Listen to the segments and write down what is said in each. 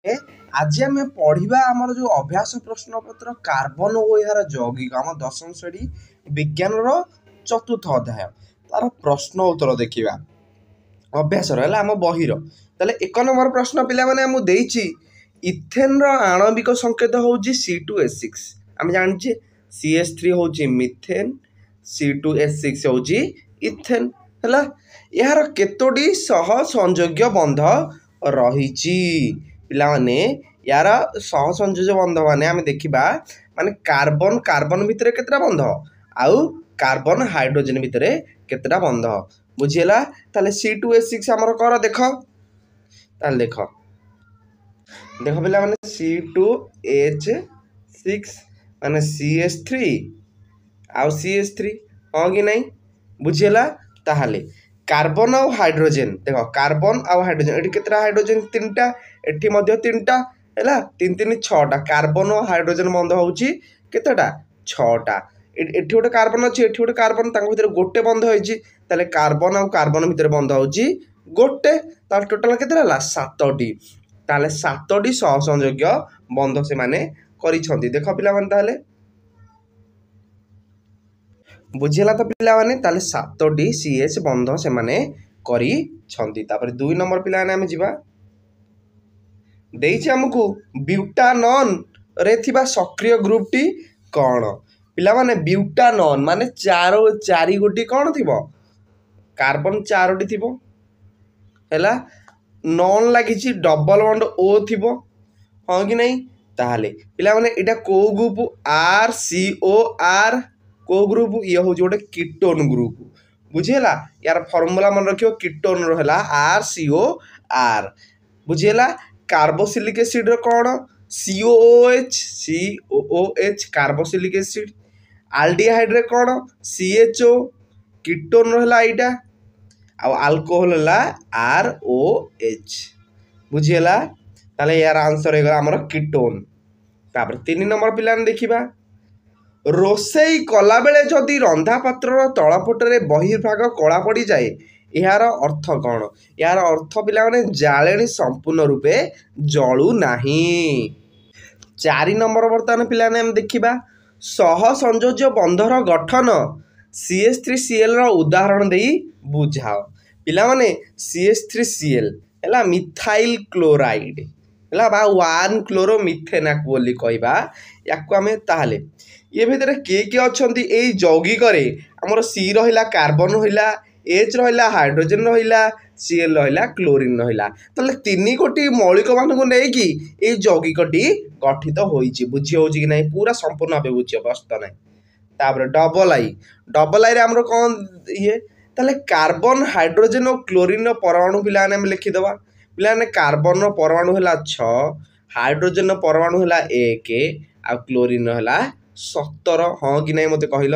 ए, आज आम पढ़ा आमर जो अभ्यास प्रश्न पत्र कार्बन और यार यौगिक आम दशम श्रेणी विज्ञान चतुर्थ अध्याय तार प्रश्न उत्तर देखा अभ्यास आम बहिर ताले एक नंबर प्रश्न पिला माने आमु देइछि इथेन आणविक संकेत होउछि C2H6 आम जानिछे CH3 होउछि मिथेन C2H6 होउछि इथेन हला यार केतोटी सह संयोग्य बंध रहिछि पिला माने यार सह संयोज्य बंध माने आम देखिबा माने कार्बन कार्बन भितर केतरा बंध आउ कार्बन हाइड्रोजन भितर केतरा बंध बुझीला ताले C2H6 हमर कर देख ताले देख देख पिला माने C2H6 माने CH3 आउ CH3 हाँ कि नहीं बुझीला ताहले कार्बन आउ हाइड्रोजन देख कार्बन आउ हाइड्रोजन एटी केतरा हाइड्रोजन तीनटा एटी मध्य तीनटा हैला तीन तीन छटा कार्बन और हाइड्रोजन बंध होउची केतटा छटा एटी गोटे कार्बन अछि एटी गोटे कार्बन तांग भितर गोटे बंध होइची ताले कार्बन आउ कार्बन भितर बंध होउची गोटे तार टोटल केतरा हला 7टी ताले 7टी सहसंयोग्य बंध से माने करिसंती देख पिला माने ताले बुझीला तो पिला माने ताले 7टी CH बंध से माने करी छंती तापर 2 नंबर पिला माने हम जिबा देइछि हमकु ब्यूटानन रे थिबा सक्रिय ग्रुप टी कोन पिला माने ब्यूटानन माने चारि गोटी कोन थिबो कार्बन 4टी थिबो हैला नॉन लागिछि डबल बॉन्ड O थिबो हां कि नहीं ताहले पिला माने एटा को ग्रुप RCOR को ग्रुप ये हूँ गोटे कीटोन ग्रुप बुझीला यार फॉर्मूला मन रखियो कीटोन रहला RCOR बुझीला कार्बोसिलिक एसिड रो कोन COOH कार्बोसिलिक एसिड आल्डिहाइड रे कोन CHO कीटोन रहला एटा आ अल्कोहल हला ROH बुझीला ताले यार आंसर हे हमर कीटोन तापर 3 नंबर पिलान देखिबा रोसई कला बेले जदि रंधा पात्र तलपटरे बहिर्भाग कला पड़ जाए यार अर्थ कौन यार अर्थ पिला माने जालेनी संपूर्ण रूपे जलू नाही 4 नंबर बर्तमान पिला ने हम देखिबा सह संयोज्य बंधर गठन CH3Cl रो उदाहरण देई बुझाओ पिला माने CH3Cl हैला मिथाइल क्लोराइड हैला बा 1 क्लोरो मिथेनाक बोली कहबा याकु हमें ताहले ये भितर किए अच्छी ये यौगिक आमर C रहा कार्बन रहा H रहा हाइड्रोजन रहा Cl रहा क्लोरीन रहा ताले 3 गोटी मौलिक मानक नहीं ये यौगिकटी गठित होइछि बुझी होउछि कि नहीं पूरा संपूर्ण भाव बुझी व्यस्त नहीं तापर डबल आई आमर कौन ये ताले कार्बन हाइड्रोजन और क्लोरीन परमाणु पिला ने लिखिदबा पिला ने कार्बन परमाणु है 6 हाइड्रोजन परमाणु है 1 आ क्लोरीन है 17 हाँ कि नहीं मत कहल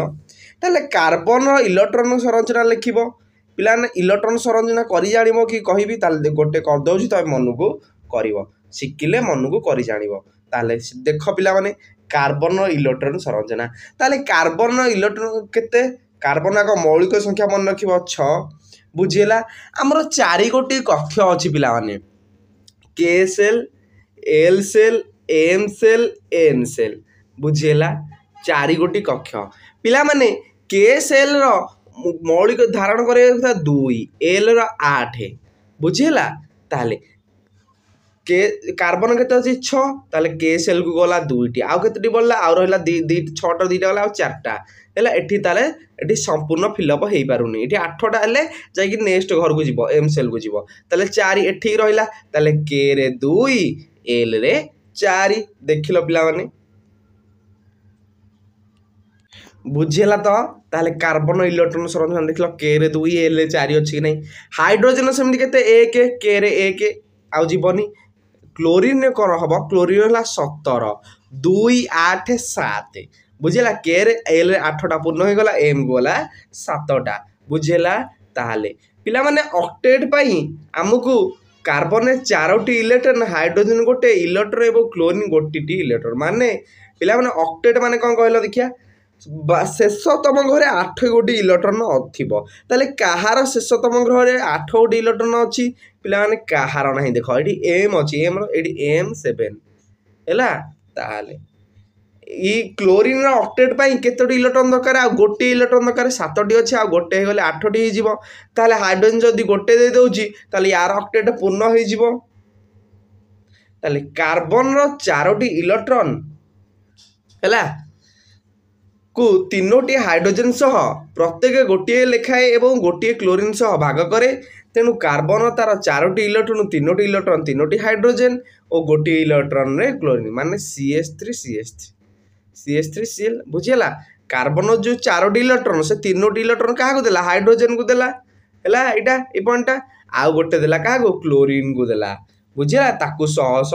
ताले कार्बन इलेक्ट्रॉन संरचना लिखिब पिला ने इलेक्ट्रॉन संरचना करि जानिबो कि कहबी ताले गोटे कर दउछि त मन को करिवो शिखिले मन को करि जानिबो ताले देख पिला माने कार्बन इलेक्ट्रॉन संरचना ताले कार्बन इलेक्ट्रॉन केते कार्बन का मौलिक संख्या मन रखिबो 6 बुझिला हमर 4 गोटी कक्ष अछि पिला माने K shell L shell M shell N shell बुझिला 4 गोटी कक्ष पिला माने के सेल रो मौलिक धारण करे 2 एल रो 8 बुझिला ताले के कार्बन केते अछि 6 ताले के सेल को गला 2टी आ केतेटी बोलला आ रहला 6टा 2टा गला आ 4टा हैला एठी ताले एठी संपूर्ण फिलअप हेई पारुनी एठी 8टा हले जाय कि नेक्स्ट घर को जीवो एम सेल को जीवो ताले 4 एठी रहला ताले के रे 2 एल रे 4 देखिलो पिला माने बुझेला तो ताले कार्बन इलेक्ट्रॉन संरचना देखलो के रे 2 एल रे 4 अछि कि नहीं हाइड्रोजन सेमति केते 1 के रे 1 आउ जीवनी क्लोरीन ने कर हबो क्लोरीन हला 17 2 8 7 बुझेला के रे एल रे 8टा पूर्ण हो गला एम गोला 7टा बुझेला ताले पिला माने ऑक्टेट पई हमकु कार्बन ने 4टी इलेक्ट्रॉन हाइड्रोजन गोटे इलेक्ट्रॉन एवं क्लोरीन गोटीटी इलेक्ट्रॉन माने पिला माने ऑक्टेट माने कोन कहलो देखिया शेषतम घरे 8 गोटी इलेक्ट्रॉन थी ताले कहार शेषतम ग्रह 8 गोटी इलेक्ट्रॉन अच्छी ପିଲାମାନେ କାହାର ନାହିଁ ଦେଖ ଏଠି ଏମ୍ ଅଛି ଏଠି M7 ହେଲା। ତାହେଲେ ଇ କ୍ଲୋରିନ୍ର ଅକ୍ଟେଟ୍ ପାଇଁ କେତୋଟି ଇଲେକ୍ଟ୍ରନ୍ ଦରକାର ଆଉ ଗୋଟିଏ ଇଲେକ୍ଟ୍ରନ୍ ଦରକାର 7ଟି ଅଛି ଆଉ ଗୋଟେ ହେଇଗଲେ 8ଟି ହେଇଯିବ। ତାହେଲେ ହାଇଡ୍ରୋଜେନ ଯଦି ଗୋଟେ ଦେଇଦେଉଛି ତାହେଲେ ୟାର ଅକ୍ଟେଟ୍ ପୂର୍ଣ୍ଣ ହେଇଯିବ। ତାହେଲେ କାର୍ବନର 4ଟି ଇଲେକ୍ଟ୍ରନ୍ ହେଲା କୁ 3ଟି ହାଇଡ୍ରୋଜେନ ସହ ପ୍ରତ୍ୟେକ ଗୋଟିଏ ଲେଖାଏ ଏବଂ ଗୋଟିଏ କ୍ଲୋରିନ୍ ସହ ଭାଗ କରେ। ତେଣୁ କାର୍ବନ ତାର 4ଟି ଇଲେକ୍ଟ୍ରନ୍ 3ଟି ଇଲେକ୍ଟ୍ରନ୍ 3ଟି ହାଇଡ୍ରୋଜେନ ଓ ଗୋଟିଏ ଇଲେକ୍ଟ୍ରନରେ କ୍ଲୋରିନ୍ ମାନେ CH3CL ବୁଝିହେଲା। କାର୍ବନ ଯୋଉ 4ଟି ଇଲେକ୍ଟ୍ରନ୍ ସେ 3ଟି ଇଲେକ୍ଟ୍ରନ୍ କାହାକୁ ଦେଲା ହାଇଡ୍ରୋଜେନକୁ ଦେଲା ହେଲା ଏଇଟା ଏ ପଏଣ୍ଟଟା ଆଉ ଗୋଟେ ଦେଲା କାହାକୁ କ୍ଲୋରିନ୍କୁ ଦେଲା ବୁଝିହେଲା। ତାକୁ ସହ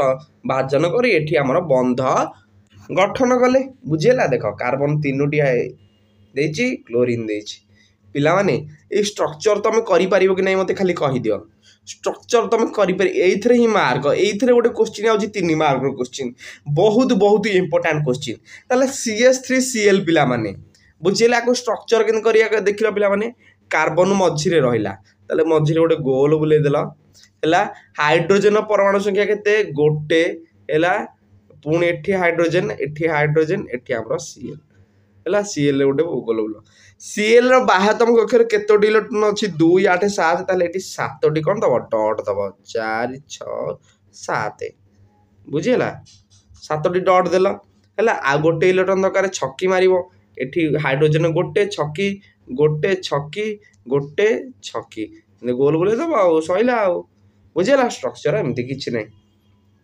ଭାଜନ କରି ଏଠି ଆମର ବନ୍ଧ ଗଠନ କଲେ ବୁଝିହେଲା। ଦେଖ କାର୍ବନ 3ଟି ଦେଇଛି କ୍ଲୋରିନ୍ ଦେଇଛି। ପିଲାମାନେ এই স্ট্রকচর তুমি করিপারিব কি নাই মতে খালি কহিদিও স্ট্রকচর তুমি করিপারি এইথরে হি মার্ক এইথরে গোটে কোশ্চিন আউছি 3 মার্কর কোশ্চিন বহুত বহুত ইম্পর্টান্ট কোশ্চিন। তাহলে CH3Cl পিলামানে বুঝিলে আকু স্ট্রকচর কেন করিয়া দেখিল পিলামানে কার্বন মঝিরে রহিলা তাহলে মঝিরে গোটে গোল বুলাই দেল ହେଲା। ହାଇଡ୍ରୋଜେନ ପରମାଣୁ ସଂଖ୍ୟା କେତେ ଗୋଟେ ହେଲା। ପୁଣି ଏଠି ହାଇଡ୍ରୋଜେନ ଏଠି ଆମର Cl ହେଲା। Cl ଗୋଟେ ଗୋଲ ବୁଲ Cl ର ବାହ୍ୟତମ କକ୍ଷରେ କେତୋଟି ଇଲେକ୍ଟ୍ରନ୍ ଅଛି 2 8 7 ତାହେଲେ ଏଠି 7ଟି କ'ଣ ଦବ ଡଟ୍ ଦବ 4 6 7 ବୁଝିହେଲା। 7ଟି ଡଟ୍ ଦେଲ ହେଲା। ଆଉ ଗୋଟେ ଇଲେକ୍ଟ୍ରନ୍ ଦରକାର ଛକି ମାରିବ ଏଠି ହାଇଡ୍ରୋଜେନ ଗୋଟେ ଛକି ଗୋଲ ବୁଲେଇ ଦବ ଆଉ ସଇଲା ଆଉ ବୁଝିହେଲା। ସ୍ଟ୍ରକ୍ଚର ଏମିତି କିଛି ନାହିଁ।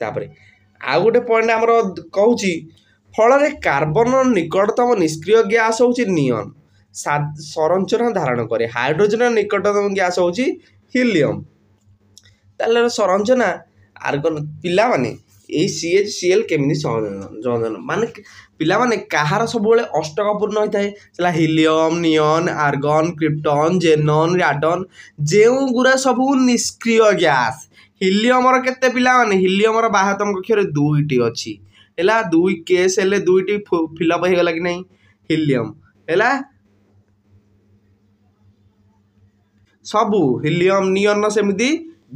ତାପରେ ଆଉ ଗୋଟେ ପଏଣ୍ଟ ଆମର କହୁଛି ଫଳରେ କାର୍ବନ ନିକଟତମ ନିଷ୍କ୍ରିୟ ଗ୍ୟାସ୍ ହେଉଛି ନିଅନ ସଂରଚନା ଧାରଣ କରେ। ହାଇଡ୍ରୋଜେନ ନିକଟତମ ଗ୍ୟାସ୍ ହେଉଛି ହିଲିୟମ। ତାହେଲେ ସଂରଚନା ଆର୍ଗନ ପିଲାମାନେ এই CH କେମିତି ସଂଯୋଜନ ମାନେ ପିଲାମାନେ କାହାର ସବୁବେଳେ ଅଷ୍ଟକପୂର୍ଣ୍ଣ ହୋଇଥାଏ ହେଲା ହିଲିୟମ ନିଅନ ଆର୍ଗନ କ୍ରିପ୍ଟନ ଜେନନ ରାଡନ ଯେଉଁଗୁରା ସବୁ ନିଷ୍କ୍ରିୟ ଗ୍ୟାସ୍। ହିଲିୟମର କେତେ ପିଲାମାନେ ହିଲିୟମର ବାହ୍ୟତମ କକ୍ଷରେ 2ଟି ଅଛି ହେଲା। 2 କେସ୍ ହେଲେ 2ଟି ଫିଲଅପ ହେଇଗଲା କି ନାହିଁ ହିଲିୟମ ହେଲା। ସବୁ ହିଲିୟମ ନିଅନ ସେମିତି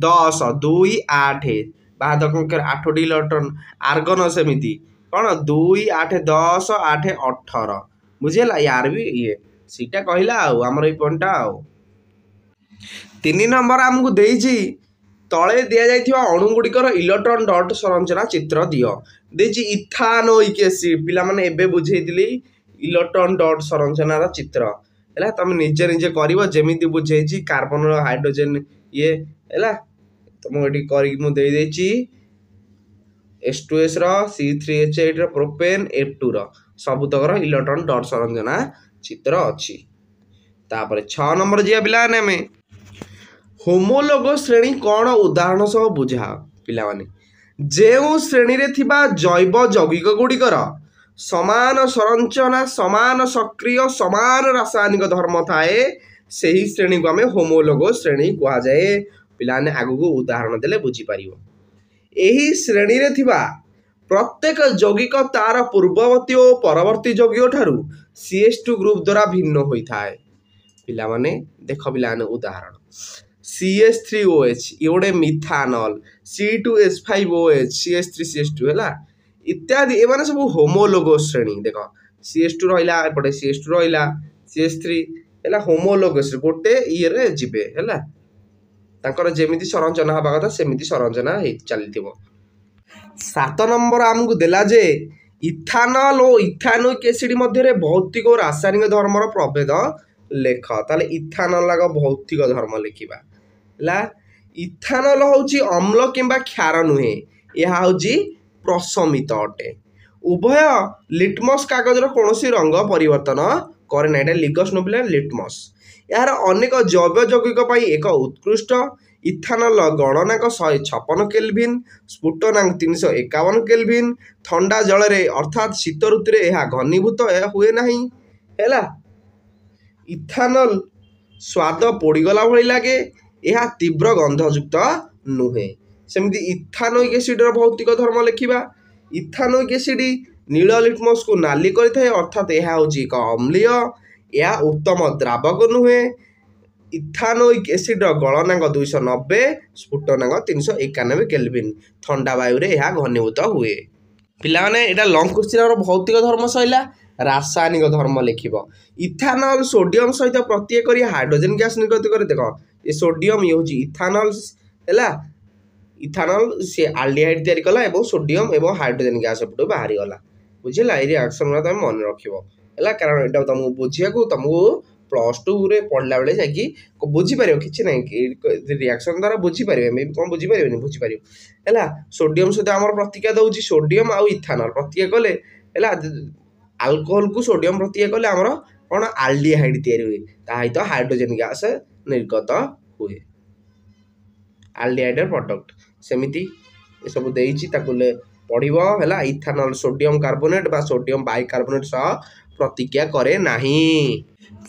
10 2 8 ବାହ୍ୟତମ କକ୍ଷରେ 8ଟି ଇଲେକ୍ଟ୍ରନ୍। ଆର୍ଗନ ସେମିତି କ'ଣ 2 8 10 8 18 ବୁଝିହେଲା। ୟାର ବି ଇଏ ସେଇଟା କହିଲା ଆଉ ଆମର ଏଇ ପଏଣ୍ଟଟା ଆଉ 3 ନମ୍ବର ଆମକୁ ଦେଇଛି ତଳେ ଦିଆଯାଇଥିବା ଅଣୁଗୁଡ଼ିକର ଇଲେକ୍ଟ୍ରନ୍ ଡଟ୍ ସଂରଚନା ଚିତ୍ର ଦିଅ ଦେଇଛି ଇଥାନୋଇକ ଏସିଡ୍। ପିଲାମାନେ ଏବେ ବୁଝେଇଥିଲି ଇଲେକ୍ଟ୍ରନ୍ ଡଟ୍ ସଂରଚନାର ଚିତ୍ର ହେଲା। ତମେ ନିଜେ ନିଜେ କରିବ ଯେମିତି ବୁଝେଇଛି କାର୍ବନର ହାଇଡ୍ରୋଜେନ ଇଏ ହେଲା। ତ ମୁଁ ଏଠି କରିକି ମୁଁ ଦେଇଦେଇଛି H2S ର C3H8 ର ପ୍ରୋପେନ୍ F2 ର ସବୁତକର ଇଲେକ୍ଟ୍ରନ୍ ଡଟ୍ ସଂରଚନା ଚିତ୍ର ଅଛି। ତାପରେ 6 ନମ୍ବର ଯିବା ପିଲାମାନେ ଆମେ ହୋମୋଲୋଗ ଶ୍ରେଣୀ କ'ଣ ଉଦାହରଣ ସହ ବୁଝାଅ। ପିଲାମାନେ ଯେଉଁ ଶ୍ରେଣୀରେ ଥିବା ଜୈବ ଯୌଗିକ ଗୁଡ଼ିକର ସମାନ ସଂରଚନା ସମାନ ସକ୍ରିୟ ସମାନ ରାସାୟନିକ ଧର୍ମ ଥାଏ ସେହି ଶ୍ରେଣୀକୁ ଆମେ ହୋମୋଲୋଗ ଶ୍ରେଣୀ କୁହାଯାଏ। ପିଲାମାନେ ଆଗକୁ ଉଦାହରଣ ଦେଲେ ବୁଝିପାରିବ। ଏହି ଶ୍ରେଣୀରେ ଥିବା ପ୍ରତ୍ୟେକ ଯୌଗିକ ତାର ପୂର୍ବବର୍ତ୍ତୀ ଓ ପରବର୍ତ୍ତୀ ଯୌଗିକ ଠାରୁ CH2 ଗ୍ରୁପ ଦ୍ୱାରା ଭିନ୍ନ ହୋଇଥାଏ। ପିଲାମାନେ ଦେଖ ପିଲାମାନେ ଉଦାହରଣ CH3OH ଇଏ ଗୋଟେ ମିଥାନଲ C2H5OH CH3CH2 ହେଲା ଇତ୍ୟାଦି ଏମାନେ ସବୁ ହୋମୋଲୋଗ ଶ୍ରେଣୀ। ଦେଖ CH2 ରହିଲା ଏପଟେ CH2 ରହିଲା CH3 ହେଲା ହୋମୋଲୋଗ ଶ୍ରେଣୀ ଗୋଟେ ଇଏରେ ଯିବେ ହେଲା। ତାଙ୍କର ଯେମିତି ସଂରଚନା ହେବା କଥା ସେମିତି ସଂରଚନା ହେଇ ଚାଲିଥିବ। 7 ନମ୍ବର ଆମକୁ ଦେଲା ଯେ ଇଥାନଲ ଓ ଇଥାନୋଇକ ଏସିଡ୍ ମଧ୍ୟରେ ଭୌତିକ ଓ ରାସାୟନିକ ଧର୍ମର ପ୍ରଭେଦ ଲେଖ। ତାହେଲେ ଇଥାନଲ ଆଗ ଭୌତିକ ଧର୍ମ ଲେଖିବା ହେଲା। ଇଥାନଲ ହେଉଛି ଅମ୍ଳ କିମ୍ବା କ୍ଷାର ନୁହେଁ ଏହା ହେଉଛି ପ୍ରଶମିତ ଅଟେ। ଉଭୟ ଲିଟମସ୍ କାଗଜର କୌଣସି ରଙ୍ଗ ପରିବର୍ତ୍ତନ କରେ ନାହିଁ। ଏଇଟା ଲିଗସ୍ ନୋବିଲା ଲିଟମସ୍। ଏହାର ଅନେକ ଜୈବ ଯୌଗିକ ପାଇଁ ଏକ ଉତ୍କୃଷ୍ଟ। ଇଥାନଲ ଗଣନାଙ୍କ 156 କେଲଭିନ୍ ସ୍ଫୁଟନାଙ୍କ 351 କେଲଭିନ୍। ଥଣ୍ଡା ଜଳରେ ଅର୍ଥାତ୍ ଶୀତ ଋତୁରେ ଏହା ଘନୀଭୂତ ଏହା ହୁଏ ନାହିଁ ହେଲା। ଇଥାନଲ ସ୍ୱାଦ ପୋଡ଼ିଗଲା ଭଳି ଲାଗେ ଏହା ତୀବ୍ର ଗନ୍ଧଯୁକ୍ତ ନୁହେଁ। ସେମିତି ଇଥାନୋଇକ ଏସିଡ୍ର ଭୌତିକ ଧର୍ମ ଲେଖିବା। ଇଥାନୋଇକ ଏସିଡ୍ ନୀଳ ଲିଟମସ୍କୁ ନାଲି କରିଥାଏ ଅର୍ଥାତ୍ ଏହା ହେଉଛି ଏକ ଅମ୍ଳୀୟ। ଏହା ଉତ୍ତମ ଦ୍ରାବକ ନୁହେଁ ଇଥାନୋଇକ୍ ଏସିଡର ଗଳନାଙ୍କ 290, ସ୍ଫୁଟନାଙ୍କ 391 କେଲଭିନ୍। ଥଣ୍ଡା ବାୟୁରେ ଏହା ଘନୀଭୂତ ହୁଏ। ପିଲାମାନେ ଏଇଟା ଲଙ୍ଗ କ୍ୱେଶ୍ଚିନ୍ ଭୌତିକ ଧର୍ମ ସରିଲା। ରାସାୟନିକ ଧର୍ମ ଲେଖିବ। ଇଥାନଲ ସୋଡିୟମ ସହିତ ପ୍ରକ୍ରିୟା କରି ହାଇଡ୍ରୋଜେନ ଗ୍ୟାସ ନିର୍ଗତ କରେ। ଦେଖ ଏ ସୋଡିୟମ ଇଏ ହେଉଛି ଇଥାନଲ ହେଲା। ଇଥାନଲ ସେ ଆଲଡିହାଇଡ୍ ତିଆରି କଲା ଏବଂ ସୋଡିୟମ ଏବଂ ହାଇଡ୍ରୋଜେନ ଗ୍ୟାସ ଏପଟୁ ବାହାରିଗଲା। ବୁଝିଲା? ଏଇ ରିଆକ୍ସନ ଗୁଡ଼ା ତମେ ମନେ ରଖିବ ହେଲା, କାରଣ ଏଇଟା ତମକୁ ବୁଝିବାକୁ ତମକୁ +2 ରେ ପଢିଲା ବେଳେ ଯାଇକି ବୁଝିପାରିବ। କିଛି ନାହିଁ, ରିଆକ୍ସନ ଦ୍ୱାରା ବୁଝିପାରିବେ। ଏମିତି କ'ଣ ବୁଝିପାରିବେନି? ବୁଝିପାରିବ ହେଲା। ସୋଡିୟମ ସହିତ ଆମର ପ୍ରତିକ୍ରିୟା ଦେଉଛି। ସୋଡିୟମ ଆଉ ଇଥାନଲ ପ୍ରତିକ୍ରିୟା କଲେ ହେଲା, ଆଲକୋହଲକୁ ସୋଡିୟମ ପ୍ରତିକ୍ରିୟା କଲେ ଆମର କ'ଣ ଆଲଡିହାଇଡ୍ ତିଆରି ହୁଏ। ତା ସହିତ ହାଇଡ୍ରୋଜେନ ଗ୍ୟାସ ନିର୍ଗତ ହୁଏ। ଆଲଡିହାଇଡ୍ର ପ୍ରଡକ୍ଟ ସେମିତି ଏସବୁ ଦେଇଛି, ତାକୁ ପଢ଼ିବ ହେଲା। ଇଥାନଲ ସୋଡିୟମ କାର୍ବୋନେଟ୍ ବା ସୋଡିୟମ ବାଇକାର୍ବୋନେଟ୍ ସହ ପ୍ରତିକ୍ରିୟା କରେ ନାହିଁ।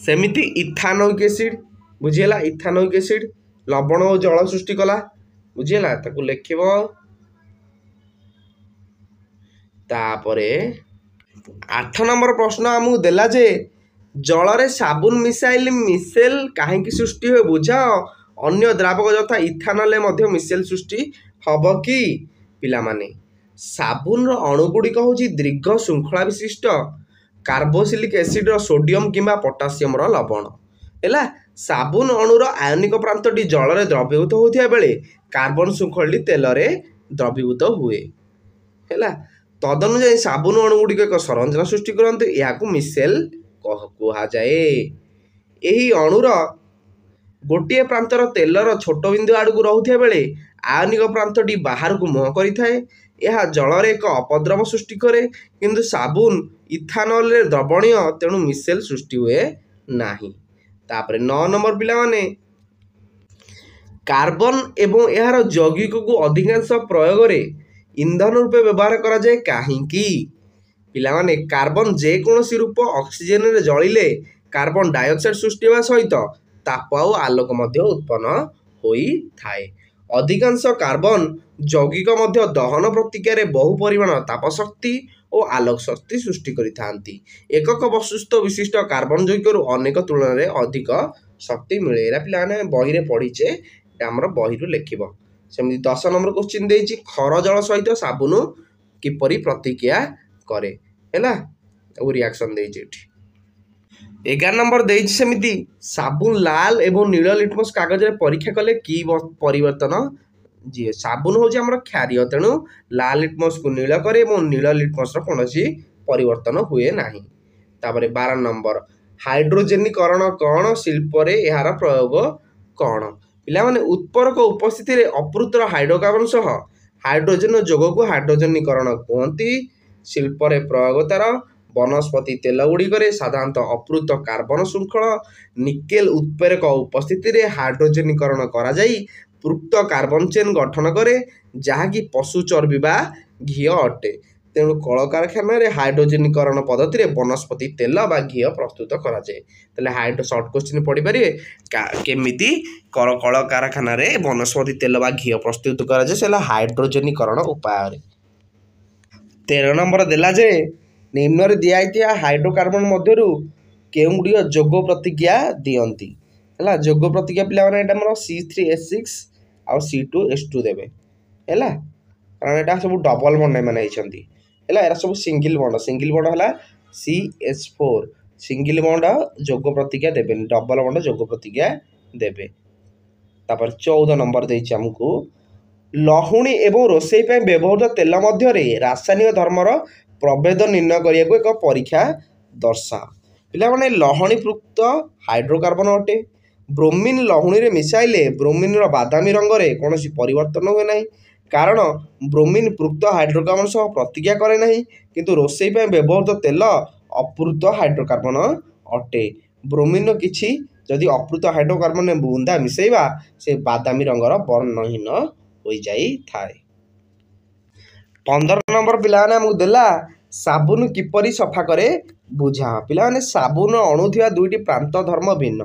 ସେମିତି ଇଥାନୋଇକ୍ ଏସିଡ୍ ବୁଝିହେଲା। ଇଥାନୋଇକ୍ ଏସିଡ୍ ଲବଣ ଓ ଜଳ ସୃଷ୍ଟି କଲା। ବୁଝିହେଲା? ତାକୁ ଲେଖିବ। ତାପରେ 8 ନମ୍ବର ପ୍ରଶ୍ନ ଆମକୁ ଦେଲା ଯେ ଜଳରେ ସାବୁନ ମିଶାଇଲେ ମିଶେଲ କାହିଁକି ସୃଷ୍ଟି ହୁଏ ବୁଝାଅ। ଅନ୍ୟ ଦ୍ରାବକ ଯଥା ଇଥାନଲରେ ମଧ୍ୟ ମିଶେଲ ସୃଷ୍ଟି ହବ କି? ପିଲାମାନେ ସାବୁନର ଅଣୁଗୁଡ଼ିକ ହେଉଛି ଦୀର୍ଘ ଶୃଙ୍ଖଳା ବିଶିଷ୍ଟ କାର୍ବୋସିଲିକ୍ ଏସିଡର ସୋଡିୟମ କିମ୍ବା ପଟାସିୟମର ଲବଣ ହେଲା। ସାବୁନ ଅଣୁର ଆୟନିକ ପ୍ରାନ୍ତଟି ଜଳରେ ଦ୍ରବୀଭୂତ ହେଉଥିବା ବେଳେ କାର୍ବନ ଶୃଙ୍ଖଳଟି ତେଲରେ ଦ୍ରବୀଭୂତ ହୁଏ ହେଲା। ତଦନୁଯାୟୀ ସାବୁନ ଅଣୁଗୁଡ଼ିକ ଏକ ସଂରଚନା ସୃଷ୍ଟି କରନ୍ତି, ଏହାକୁ ମିଶେଲ କୁହାଯାଏ। ଏହି ଅଣୁର ଗୋଟିଏ ପ୍ରାନ୍ତର ତେଲର ଛୋଟ ବିନ୍ଦୁ ଆଡ଼କୁ ରହୁଥିବା ବେଳେ ଆୟନିକ ପ୍ରାନ୍ତଟି ବାହାରକୁ ମୁହଁ କରିଥାଏ। ଏହା ଜଳରେ ଏକ ଅପଦ୍ରବ ସୃଷ୍ଟି କରେ, କିନ୍ତୁ ସାବୁନ ଇଥାନଲରେ ଦ୍ରବଣୀୟ, ତେଣୁ ମିଶେଲ ସୃଷ୍ଟି ହୁଏ ନାହିଁ। ତାପରେ 9 ନମ୍ବର ପିଲାମାନେ କାର୍ବନ ଏବଂ ଏହାର ଯୌଗିକକୁ ଅଧିକାଂଶ ପ୍ରୟୋଗରେ ଇନ୍ଧନ ରୂପେ ବ୍ୟବହାର କରାଯାଏ କାହିଁକି? ପିଲାମାନେ କାର୍ବନ ଯେକୌଣସି ରୂପ ଅକ୍ସିଜେନରେ ଜଳିଲେ କାର୍ବନ ଡାଇଅକ୍ସାଇଡ୍ ସୃଷ୍ଟି ହେବା ସହିତ ତାପ ଆଉ ଆଲୋକ ମଧ୍ୟ ଉତ୍ପନ୍ନ ହୋଇଥାଏ। ଅଧିକାଂଶ କାର୍ବନ ଯୌଗିକ ମଧ୍ୟ ଦହନ ପ୍ରତିକ୍ରିୟାରେ ବହୁ ପରିମାଣ ତାପ ଶକ୍ତି ଓ ଆଲୋକ ଶକ୍ତି ସୃଷ୍ଟି କରିଥାନ୍ତି। ଏକକ ବସ୍ତୁ ବିଶିଷ୍ଟ କାର୍ବନ ଯୌଗିକରୁ ଅନେକ ତୁଳନାରେ ଅଧିକ ଶକ୍ତି ମିଳେ। ଏରା ପିଲାମାନେ ବହିରେ ପଢ଼ିଛେ, ଆମର ବହିରୁ ଲେଖିବ। ସେମିତି 10 ନମ୍ବର କ୍ୱେଶ୍ଚିନ୍ ଦେଇଛି ଖର ଜଳ ସହିତ ସାବୁନ କିପରି ପ୍ରତିକ୍ରିୟା କରେ ହେଲା, ତାକୁ ରିଆକ୍ସନ ଦେଇଛି ଏଠି। 11 ନମ୍ବର ଦେଇଛି ସେମିତି ସାବୁନ ଲାଲ ଏବଂ ନୀଳ ଲିଟମସ୍ କାଗଜରେ ପରୀକ୍ଷା କଲେ କି ପରିବର୍ତ୍ତନ ଯିଏ? ସାବୁନ ହେଉଛି ଆମର କ୍ଷାରୀୟ, ତେଣୁ ଲାଲ ଲିଟମସ୍କୁ ନୀଳ କରେ ଏବଂ ନୀଳ ଲିଟମସ୍ର କୌଣସି ପରିବର୍ତ୍ତନ ହୁଏ ନାହିଁ। ତାପରେ 12 ନମ୍ବର ହାଇଡ୍ରୋଜେନୀକରଣ କ'ଣ? ଶିଳ୍ପରେ ଏହାର ପ୍ରୟୋଗ କ'ଣ? ପିଲାମାନେ ଉତ୍ପରକ ଉପସ୍ଥିତିରେ ଅପୃତର ହାଇଡ୍ରୋକାର୍ବନ ସହ ହାଇଡ୍ରୋଜେନ ଯୋଗକୁ ହାଇଡ୍ରୋଜେନୀକରଣ କୁହନ୍ତି। ଶିଳ୍ପରେ ପ୍ରୟୋଗ ତାର ବନସ୍ପତି ତେଲ ଗୁଡ଼ିକରେ ସାଧାରଣତଃ ଅପୃତ କାର୍ବନ ଶୃଙ୍ଖଳ ନିକେଲ ଉତ୍ପ୍ରେରକ ଉପସ୍ଥିତିରେ ହାଇଡ୍ରୋଜେନୀକରଣ କରାଯାଇ ପୃକ୍ତ କାର୍ବନ ଚେନ୍ ଗଠନ କରେ, ଯାହାକି ପଶୁ ଚର୍ବି ବା ଘିଅ ଅଟେ। ତେଣୁ କଳକାରଖାନାରେ ହାଇଡ୍ରୋଜେନୀକରଣ ପଦ୍ଧତିରେ ବନସ୍ପତି ତେଲ ବା ଘିଅ ପ୍ରସ୍ତୁତ କରାଯାଏ। ତାହେଲେ ସର୍ଟ କ୍ୱେଶ୍ଚିନ୍ ପଢ଼ିପାରିବେ କେମିତି କଳକାରଖାନାରେ ବନସ୍ପତି ତେଲ ବା ଘିଅ ପ୍ରସ୍ତୁତ କରାଯାଏ, ସେ ହେଲା ହାଇଡ୍ରୋଜେନୀକରଣ ଉପାୟରେ। 13 ନମ୍ବର ଦେଲା ଯେ ନିମ୍ନରେ ଦିଆଯାଇଥିବା ହାଇଡ୍ରୋକାର୍ବନ ମଧ୍ୟରୁ କେଉଁଗୁଡ଼ିକ ଯୋଗ ପ୍ରତିକ୍ରିୟା ଦିଅନ୍ତି ହେଲା। ଯୋଗ ପ୍ରତିକ୍ରିୟା ପିଲାମାନେ ଏଇଟା ଆମର C3H6 ଆଉ C2H2 ଦେବେ ହେଲା, କାରଣ ଏଇଟା ସବୁ ଡବଲ ବଣ୍ଡ ଏମାନେ ହେଇଛନ୍ତି ହେଲା। ଏରା ସବୁ ସିଙ୍ଗିଲ ବଣ୍ଡ ହେଲା CH4 ସିଙ୍ଗିଲ ବଣ୍ଡ ଯୋଗ ପ୍ରତିକ୍ରିୟା ଦେବେନି, ଡବଲ ବଣ୍ଡ ଯୋଗ ପ୍ରତିକ୍ରିୟା ଦେବେ। ତାପରେ 14 ନମ୍ବର ଦେଇଛି ଆମକୁ ଲହୁଣୀ ଏବଂ ରୋଷେଇ ପାଇଁ ବ୍ୟବହୃତ ତେଲ ମଧ୍ୟରେ ରାସାୟନିକ ଧର୍ମର ପ୍ରଭେଦ ନିର୍ଣ୍ଣୟ କରିବାକୁ ଏକ ପରୀକ୍ଷା ଦର୍ଶାଅ। ପିଲାମାନେ ଲହୁଣୀ ପୃକ୍ତ ହାଇଡ୍ରୋକାର୍ବନ ଅଟେ। ବ୍ରୋମିନ ଲହୁଣୀରେ ମିଶାଇଲେ ବ୍ରୋମିନର ବାଦାମୀ ରଙ୍ଗରେ କୌଣସି ପରିବର୍ତ୍ତନ ହୁଏ ନାହିଁ, କାରଣ ବ୍ରୋମିନ ପୃକ୍ତ ହାଇଡ୍ରୋକାର୍ବନ ସହ ପ୍ରତିକ୍ରିୟା କରେ ନାହିଁ, କିନ୍ତୁ ରୋଷେଇ ପାଇଁ ବ୍ୟବହୃତ ତେଲ ଅପୃତ ହାଇଡ୍ରୋକାର୍ବନ ଅଟେ। ବ୍ରୋମିନ କିଛି ଯଦି ଅପୃତ ହାଇଡ୍ରୋକାର୍ବନରେ ବୁନ୍ଦା ମିଶାଇବା, ସେ ବାଦାମୀ ରଙ୍ଗର ବର୍ଣ୍ଣହୀନ ହୋଇଯାଇଥାଏ। 15 ନମ୍ବର ପିଲାମାନେ ଆମକୁ ଦେଲା ସାବୁନ କିପରି ସଫା କରେ ବୁଝାଅ। ପିଲାମାନେ ସାବୁନ ଅଣୁ ଥିବା ଦୁଇଟି ପ୍ରାନ୍ତ ଧର୍ମ ଭିନ୍ନ।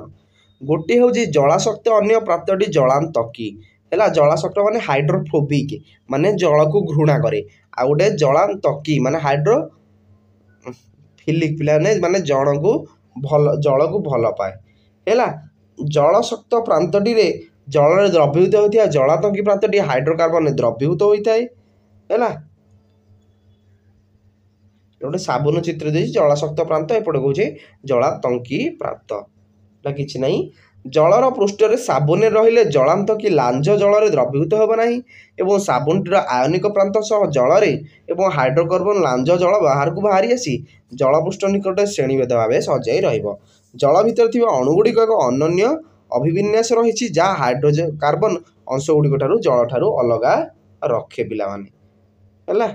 ଗୋଟିଏ ହେଉଛି ଜଳାସକ୍ତ, ଅନ୍ୟ ପ୍ରାନ୍ତଟି ଜଳାନ୍ତକୀ ହେଲା। ଜଳାସକ୍ତ ମାନେ ହାଇଡ୍ରୋଫୋବିକ୍, ମାନେ ଜଳକୁ ଘୃଣା କରେ, ଆଉ ଗୋଟେ ଜଳାନ୍ତକୀ ମାନେ ହାଇଡ୍ରୋଫିଲିକ୍, ପିଲାମାନେ ଜଳକୁ ଭଲ ପାଏ ହେଲା। ଜଳଶକ୍ତ ପ୍ରାନ୍ତଟିରେ ଜଳରେ ଦ୍ରବୀଭୂତ ହୋଇଥିବା ଜଳାତଙ୍କି ପ୍ରାନ୍ତଟି ହାଇଡ୍ରୋକାର୍ବନରେ ଦ୍ରବୀଭୂତ ହୋଇଥାଏ ହେଲା। ଗୋଟେ ସାବୁନ ଚିତ୍ର ଦେଇଛି ଜଳଶକ୍ତ ପ୍ରାନ୍ତ, ଏପଟେ କହୁଛି ଜଳାତଙ୍କି ପ୍ରାନ୍ତ। ନା କିଛି ନାହିଁ। ଜଳର ପୃଷ୍ଠରେ ସାବୁନରେ ରହିଲେ ଜଳାନ୍ତକି ଲାଞ୍ଜ ଜଳରେ ଦ୍ରବୀଭୂତ ହେବ ନାହିଁ ଏବଂ ସାବୁନଟିର ଆୟନିକ ପ୍ରାନ୍ତ ସହ ଜଳରେ ଏବଂ ହାଇଡ୍ରୋକାର୍ବନ ଲାଞ୍ଜ ଜଳ ବାହାରକୁ ବାହାରି ଆସି ଜଳପୃଷ୍ଠ ନିକଟରେ ଶ୍ରେଣୀଭେଦ ଭାବେ ସଜାଇ ରହିବ। ଜଳ ଭିତରେ ଥିବା ଅଣୁଗୁଡ଼ିକ ଏକ ଅନନ୍ୟ ଅଭିବିନ୍ୟାସ ରହିଛି ଯାହା ହାଇଡ୍ରୋକାର୍ବନ ଅଂଶଗୁଡ଼ିକ ଠାରୁ ଜଳଠାରୁ ଅଲଗା ରଖେ ପିଲାମାନେ ହେଲା।